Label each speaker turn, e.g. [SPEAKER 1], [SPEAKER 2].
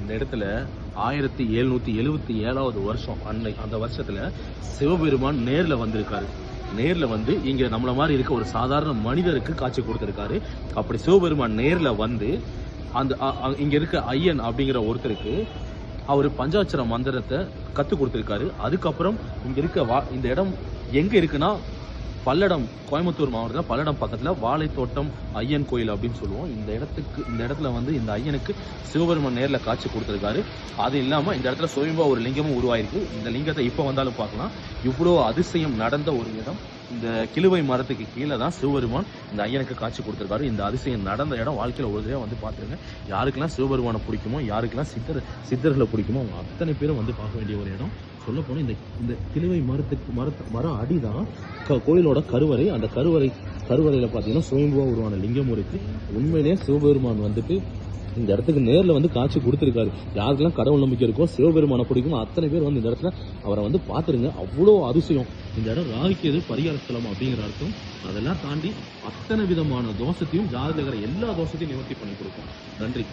[SPEAKER 1] இந்த இடத்துல 1777வது வருஷம் அந்த வருஷத்துல சிவபெருமான் நேர்ல வந்திருக்காரு. நேர்ல வந்து இங்க நம்மள மாதிரி இருக்க ஒரு சாதாரண மனிதருக்கு காட்சி கொடுத்திருக்காரு. அப்படி சிவபெருமான் நேர்ல வந்து அந்த இங்க இருக்க ஐயன் அப்படிங்கிற ஒருத்தருக்கு அவர் பஞ்சாட்சர மந்திரத்தை கத்து கொடுத்திருக்காரு. அதுக்கப்புறம் இங்க இருக்க இந்த இடம் எங்க இருக்குன்னா பல்லடம், கோயம்புத்தூர் மாவட்டத்தில் பல்லடம் பக்கத்துல வாழைத்தோட்டம் ஐயன் கோயில் அப்படின்னு சொல்லுவோம். இந்த இடத்துல வந்து இந்த ஐயனுக்கு சிவபெருமான் நேர்ல காட்சி கொடுத்திருக்காரு. அது இல்லாம இந்த இடத்துல சுயம்பா ஒரு லிங்கமும் உருவாயிருக்கு. இந்த லிங்கத்தை இப்ப வந்தாலும் பார்க்கலாம். இவ்வளோ அதிசயம் நடந்த ஒரு இடம். இந்த கிழுவை மரத்துக்கு கீழே தான் சிவபெருமான் இந்த ஐயனுக்கு காட்சி கொடுத்திருக்காரு. இந்த அதிசயம் நடந்த இடம் வாழ்க்கையில ஒரு தடவை வந்து பார்த்துருங்க. யாருக்கெல்லாம் சிவபெருமானை பிடிக்குமோ, யாருக்கெல்லாம் சித்தர்களை பிடிக்குமோ அவங்க அத்தனை பேரும் வந்து பார்க்க வேண்டிய ஒரு இடம். சொல்ல போனா இந்த கிழுவை மரம் அடிதான் கோயிலோட கருவறை. அந்த கருவறையில பாத்தீங்கன்னா சுயம்புவா உருவான லிங்கம் இருக்கு. உண்மையிலேயே சிவபெருமான் வந்துட்டு இந்த இடத்துக்கு நேர்ல வந்து காட்சி கொடுத்திருக்காரு. யாருக்கெல்லாம் கடவுள் நம்பிக்கை இருக்கோ, சிவபெருமானை பிடிக்கும் அத்தனை பேர் வந்து இந்த இடத்துல அவரை வந்து பாத்துருங்க. அவ்வளோ அதிசயம். இந்த இடம் ராகுக்கு எது பரிகார ஸ்தலம் அப்படிங்கிற அர்த்தம். அதெல்லாம் தாண்டி அத்தனை விதமான தோஷத்தையும் ஜாதகர எல்லா தோஷத்தையும் நிவர்த்தி பண்ணி கொடுக்கும். நன்றி.